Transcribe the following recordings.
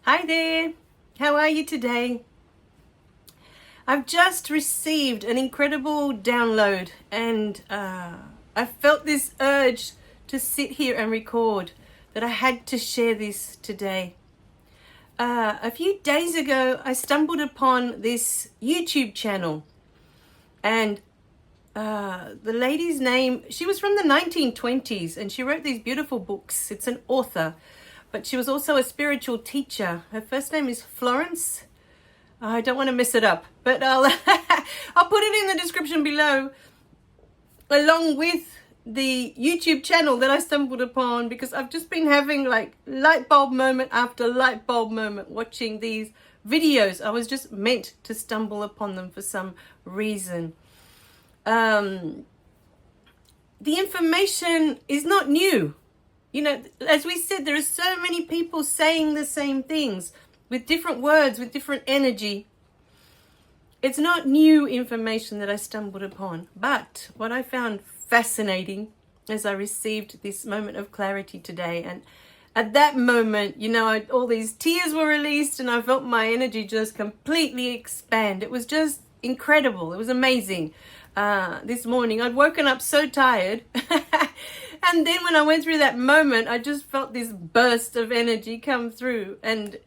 Hi there, how are you today? I've just received an incredible download and I felt this urge to sit here and record that I had to share this today. A few days ago, I stumbled upon this YouTube channel and the lady's name, she was from the 1920s and she wrote these beautiful books. It's an author, but she was also a spiritual teacher. Her first name is Florence. I don't want to mess it up, but I'll I'll put it in the description below, along with the YouTube channel that I stumbled upon, because I've just been having like light bulb moment after light bulb moment watching these videos. I was just meant to stumble upon them for some reason. The information is not new. You know, as we said, there are so many people saying the same things with different words, with different energy. It's not new information that I stumbled upon. But what I found fascinating as I received this moment of clarity today, and at that moment, you know, all these tears were released and I felt my energy just completely expand. It was just incredible. It was amazing. This morning, I'd woken up so tired. And then when I went through that moment, I just felt this burst of energy come through. And,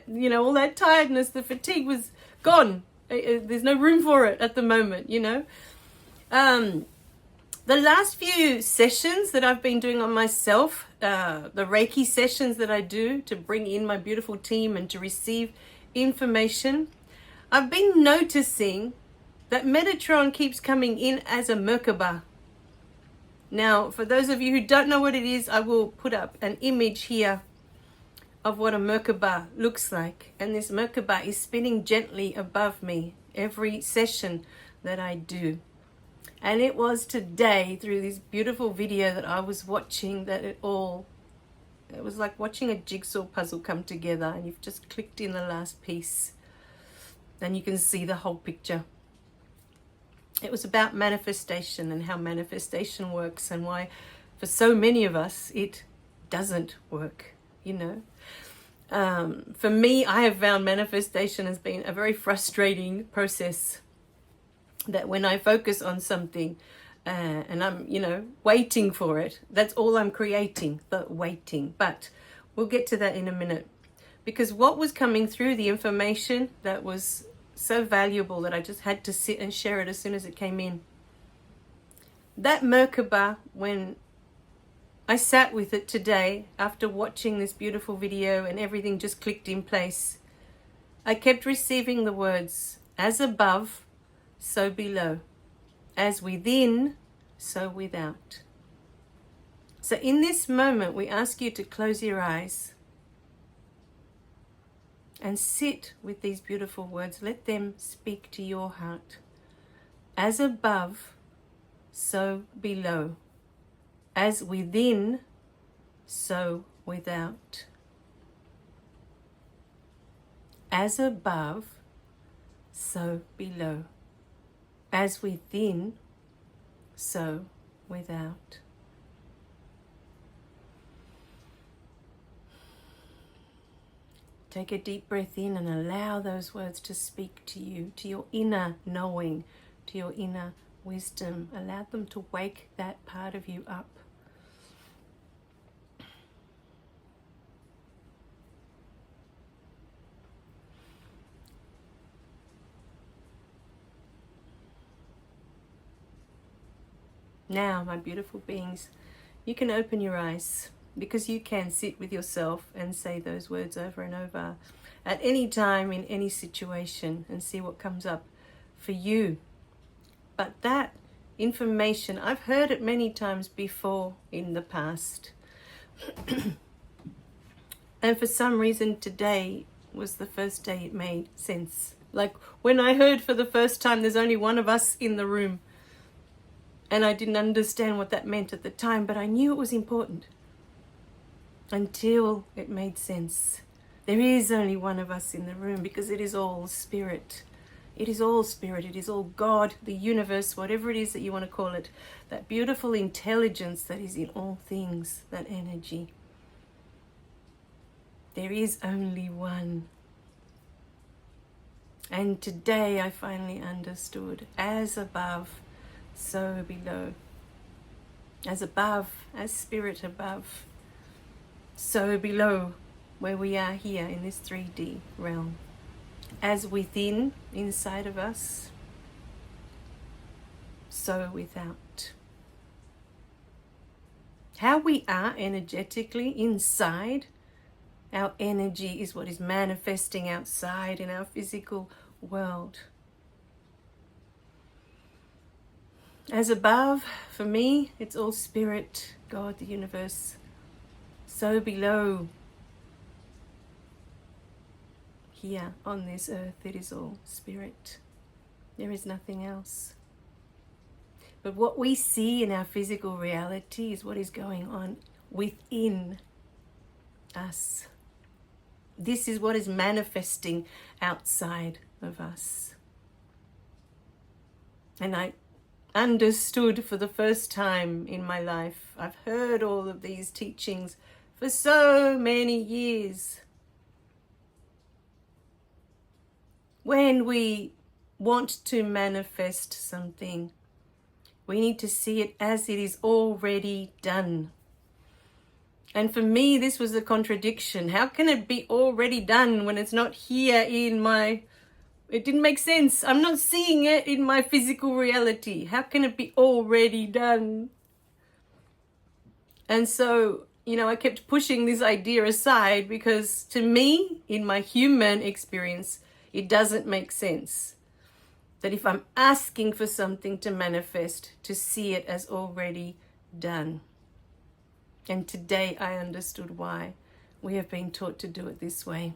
you know, all that tiredness, the fatigue was gone. There's no room for it at the moment, you know. The last few sessions that I've been doing on myself, the Reiki sessions that I do to bring in my beautiful team and to receive information, I've been noticing that Metatron keeps coming in as a Merkaba. Now, for those of you who don't know what it is, I will put up an image here of what a Merkaba looks like. And this Merkaba is spinning gently above me every session that I do. And it was today, through this beautiful video that I was watching, that it was like watching a jigsaw puzzle come together, and you've just clicked in the last piece and you can see the whole picture. It was about manifestation and how manifestation works, and why for so many of us it doesn't work, you know. For me, I have found manifestation has been a very frustrating process. That when I focus on something and I'm, you know, waiting for it, that's all I'm creating, the waiting. But we'll get to that in a minute. Because what was coming through, the information that was so valuable that I just had to sit and share it as soon as it came in. That Merkaba, when I sat with it today after watching this beautiful video and everything just clicked in place, I kept receiving the words, as above, so below, as within, so without. So in this moment, we ask you to close your eyes and sit with these beautiful words. Let them speak to your heart. As above, so below. As within, so without. As above, so below. As within, so without. Take a deep breath in and allow those words to speak to you, to your inner knowing, to your inner wisdom. Allow them to wake that part of you up. Now, my beautiful beings, you can open your eyes, because you can sit with yourself and say those words over and over at any time, in any situation, and see what comes up for you. But that information, I've heard it many times before in the past. And for some reason today was the first day it made sense. Like when I heard for the first time there's only one of us in the room. And I didn't understand what that meant at the time, but I knew it was important. Until it made sense. There is only one of us in the room, because it is all spirit. It is all spirit. It is all God, the universe, whatever it is that you want to call it. That beautiful intelligence that is in all things, that energy. There is only one. And today I finally understood, as above, so below. As above, as spirit above, so below, where we are here in this 3D realm. As within, inside of us, so without. How we are energetically inside, our energy is what is manifesting outside in our physical world. As above, for me, it's all spirit, God, the universe. So below, here on this earth, it is all spirit. There is nothing else. But what we see in our physical reality is what is going on within us. This is what is manifesting outside of us. And I understood for the first time in my life. I've heard all of these teachings for so many years. When we want to manifest something, we need to see it as it is already done. And for me, this was a contradiction. How can it be already done when it's not here in my... It didn't make sense. I'm not seeing it in my physical reality. How can it be already done? And so, I kept pushing this idea aside because to me, in my human experience, it doesn't make sense. That if I'm asking for something to manifest, to see it as already done. And today I understood why we have been taught to do it this way.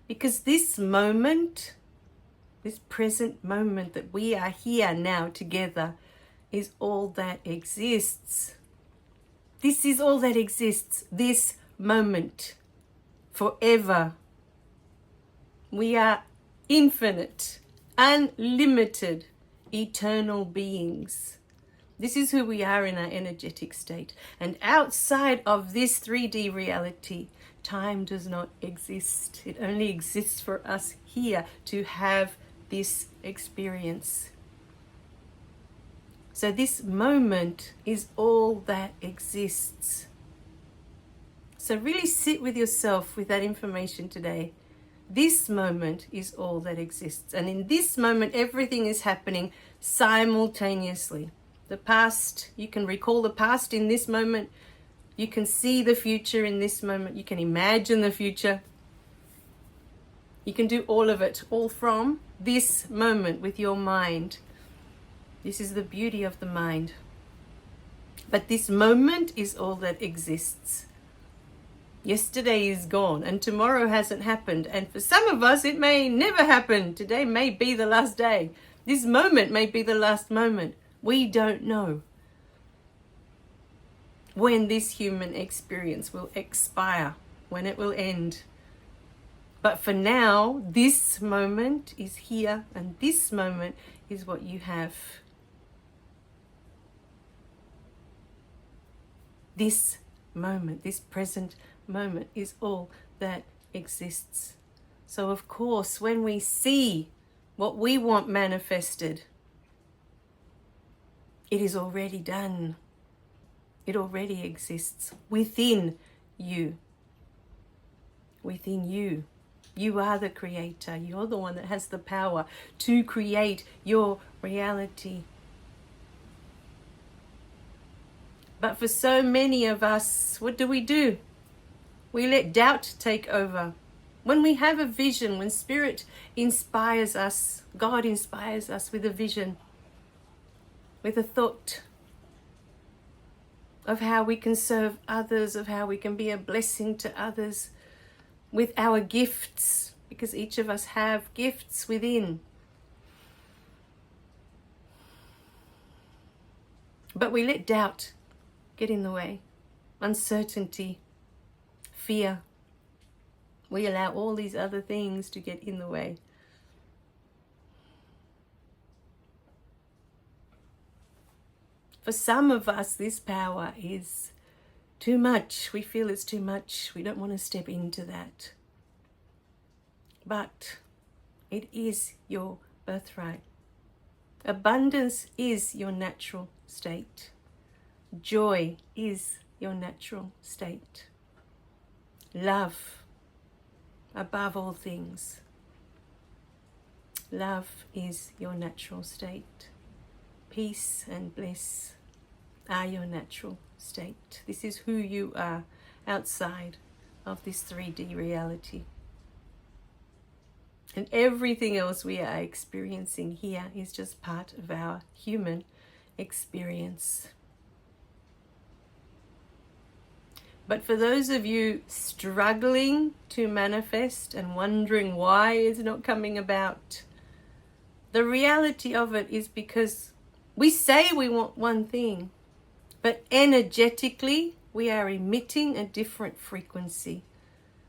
Because this moment, this present moment that we are here now together, is all that exists. This is all that exists, this moment, forever. We are infinite, unlimited, eternal beings. This is who we are in our energetic state. And outside of this 3D reality, time does not exist. It only exists for us here to have this experience. So this moment is all that exists. So really sit with yourself with that information today. This moment is all that exists. And in this moment, everything is happening simultaneously. The past, you can recall the past in this moment. You can see the future in this moment. You can imagine the future. You can do all of it, all from this moment with your mind. This is the beauty of the mind. But this moment is all that exists. Yesterday is gone and tomorrow hasn't happened. And for some of us, it may never happen. Today may be the last day. This moment may be the last moment. We don't know when this human experience will expire, when it will end. But for now, this moment is here and this moment is what you have. This moment, this present moment is all that exists. So of course, when we see what we want manifested, it is already done. It already exists within you. Within you. You are the creator. You're the one that has the power to create your reality. But for so many of us, what do? We let doubt take over. When we have a vision, when Spirit inspires us, God inspires us with a vision, with a thought of how we can serve others, of how we can be a blessing to others with our gifts, because each of us have gifts within. But we let doubt get in the way, uncertainty, fear. We allow all these other things to get in the way. For some of us, this power is too much. We feel it's too much. We don't want to step into that. But it is your birthright. Abundance is your natural state. Joy is your natural state. Love, above all things. Love is your natural state. Peace and bliss are your natural state. This is who you are outside of this 3D reality. And everything else we are experiencing here is just part of our human experience. But for those of you struggling to manifest and wondering why it's not coming about, the reality of it is because we say we want one thing, but energetically we are emitting a different frequency.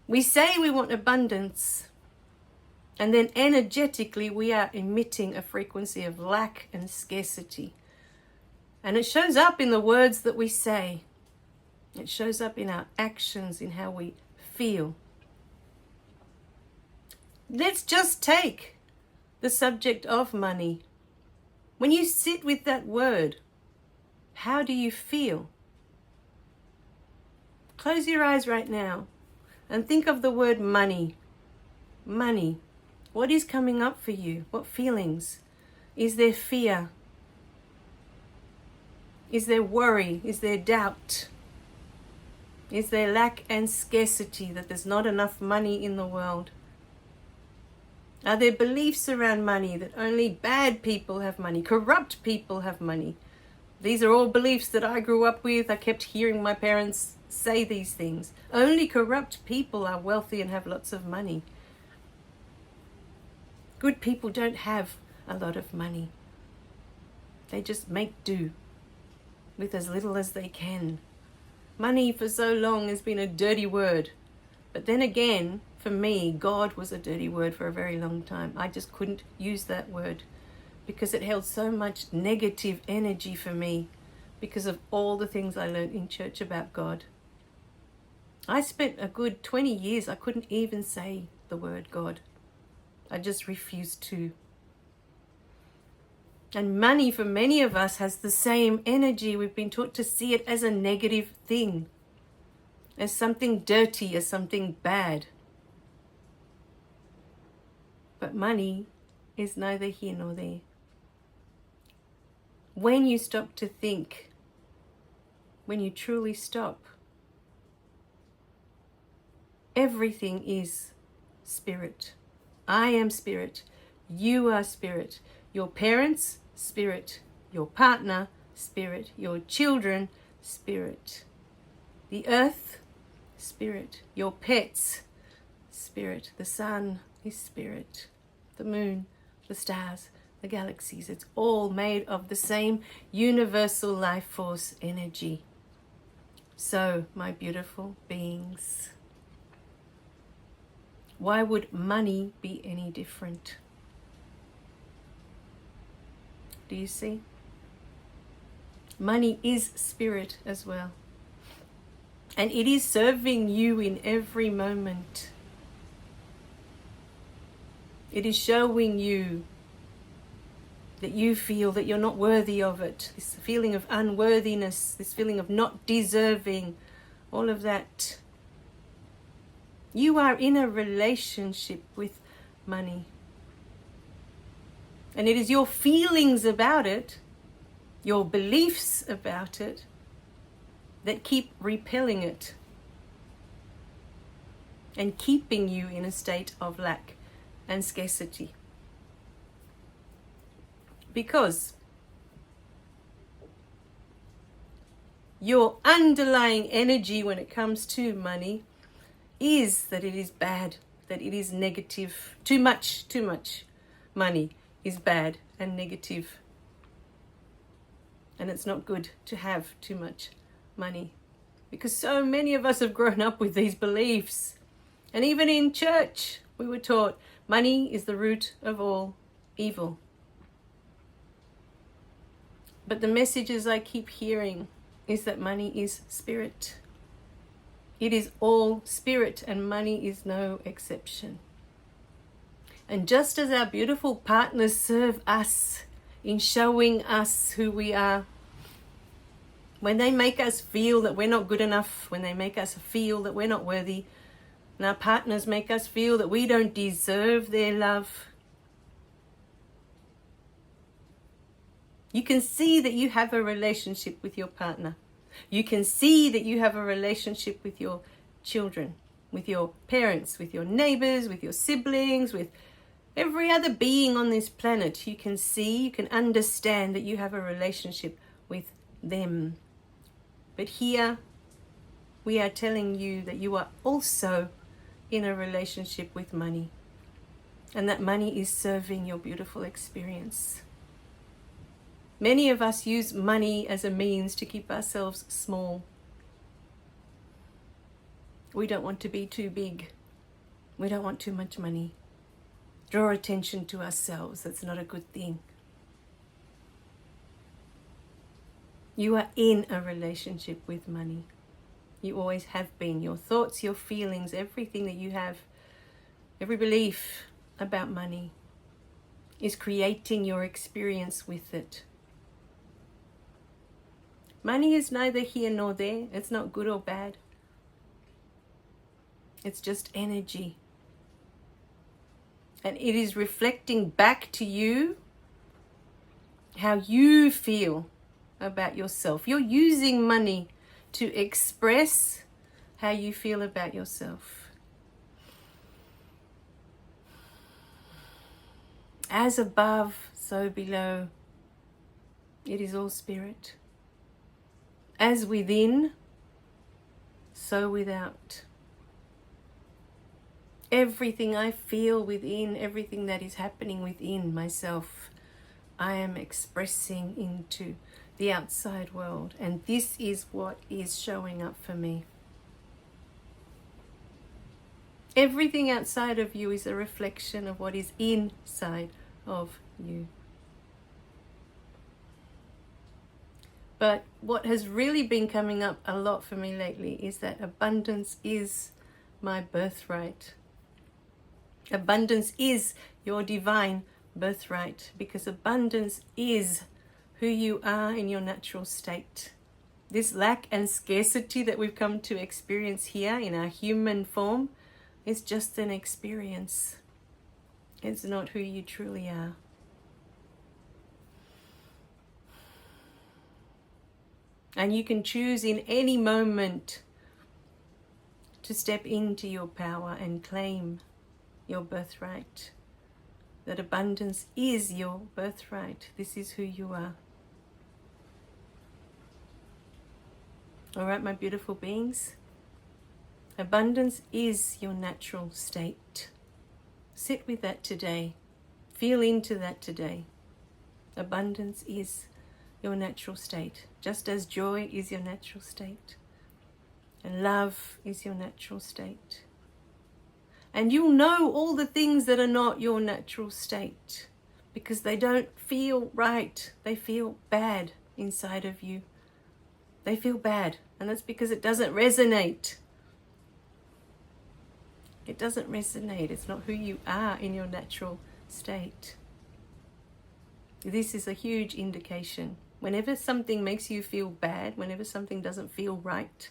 We say we want abundance, and then energetically we are emitting a frequency of lack and scarcity. And it shows up in the words that we say. It shows up in our actions, in how we feel. Let's just take the subject of money. When you sit with that word, how do you feel? Close your eyes right now and think of the word money. Money. What is coming up for you? What feelings? Is there fear? Is there worry? Is there doubt? Is there lack and scarcity, that there's not enough money in the world? Are there beliefs around money that only bad people have money, corrupt people have money? These are all beliefs that I grew up with. I kept hearing my parents say these things. Only corrupt people are wealthy and have lots of money. Good people don't have a lot of money. They just make do with as little as they can. Money for so long has been a dirty word. But then again, for me, God was a dirty word for a very long time. I just couldn't use that word because it held so much negative energy for me because of all the things I learned in church about God. I spent a good 20 years, I couldn't even say the word God. I just refused to. And money for many of us has the same energy. We've been taught to see it as a negative thing, as something dirty, as something bad. But money is neither here nor there. When you stop to think, when you truly stop, everything is spirit. I am spirit. You are spirit. Your parents, spirit. Your partner, spirit. Your children, spirit. The earth, spirit. Your pets, spirit. The sun is spirit. The moon, the stars, the galaxies. It's all made of the same universal life force energy. So, my beautiful beings, why would money be any different? Do you see? Money is spirit as well. And it is serving you in every moment. It is showing you that you feel that you're not worthy of it. This feeling of unworthiness, this feeling of not deserving, all of that. You are in a relationship with money. And it is your feelings about it, your beliefs about it, that keep repelling it and keeping you in a state of lack and scarcity. Because your underlying energy when it comes to money is that it is bad, that it is negative. Too much money is bad and negative. And it's not good to have too much money, because so many of us have grown up with these beliefs. And even in church, we were taught money is the root of all evil. But the messages I keep hearing is that money is spirit. It is all spirit, and money is no exception. And just as our beautiful partners serve us in showing us who we are, when they make us feel that we're not good enough, when they make us feel that we're not worthy, and our partners make us feel that we don't deserve their love, you can see that you have a relationship with your partner. You can see that you have a relationship with your children, with your parents, with your neighbors, with your siblings, with every other being on this planet. You can see, you can understand that you have a relationship with them. But here we are telling you that you are also in a relationship with money, and that money is serving your beautiful experience. Many of us use money as a means to keep ourselves small. We don't want to be too big. We don't want too much money. Draw attention to ourselves. That's not a good thing. You are in a relationship with money. You always have been. Your thoughts, your feelings, everything that you have, every belief about money is creating your experience with it. Money is neither here nor there. It's not good or bad. It's just energy. And it is reflecting back to you how you feel about yourself. You're using money to express how you feel about yourself. As above, so below. It is all spirit. As within, so without. Everything I feel within, everything that is happening within myself, I am expressing into the outside world. And this is what is showing up for me. Everything outside of you is a reflection of what is inside of you. But what has really been coming up a lot for me lately is that abundance is my birthright. Abundance is your divine birthright, because abundance is who you are in your natural state. This lack and scarcity that we've come to experience here in our human form is just an experience. It's not who you truly are. And you can choose in any moment to step into your power and claim your birthright. That abundance is your birthright. This is who you are. All right, my beautiful beings. Abundance is your natural state. Sit with that today. Feel into that today. Abundance is your natural state, just as joy is your natural state, and love is your natural state. And you'll know all the things that are not your natural state, because they don't feel right. They feel bad inside of you. They feel bad, and that's because it doesn't resonate. It doesn't resonate. It's not who you are in your natural state. This is a huge indication. Whenever something makes you feel bad, whenever something doesn't feel right,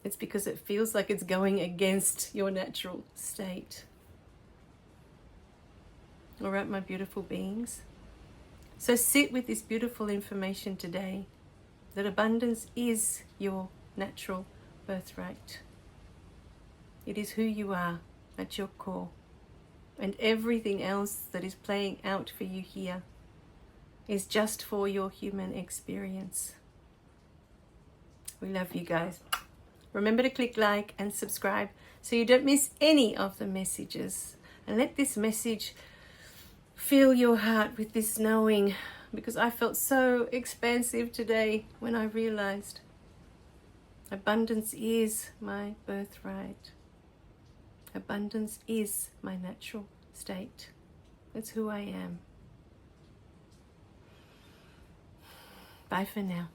it's because it feels like it's going against your natural state. All right, my beautiful beings. So sit with this beautiful information today, that abundance is your natural birthright. It is who you are at your core. And everything else that is playing out for you here is just for your human experience. We love you guys. Remember to click like and subscribe so you don't miss any of the messages. And let this message fill your heart with this knowing, because I felt so expansive today when I realized abundance is my birthright. Abundance is my natural state. It's who I am. Bye for now.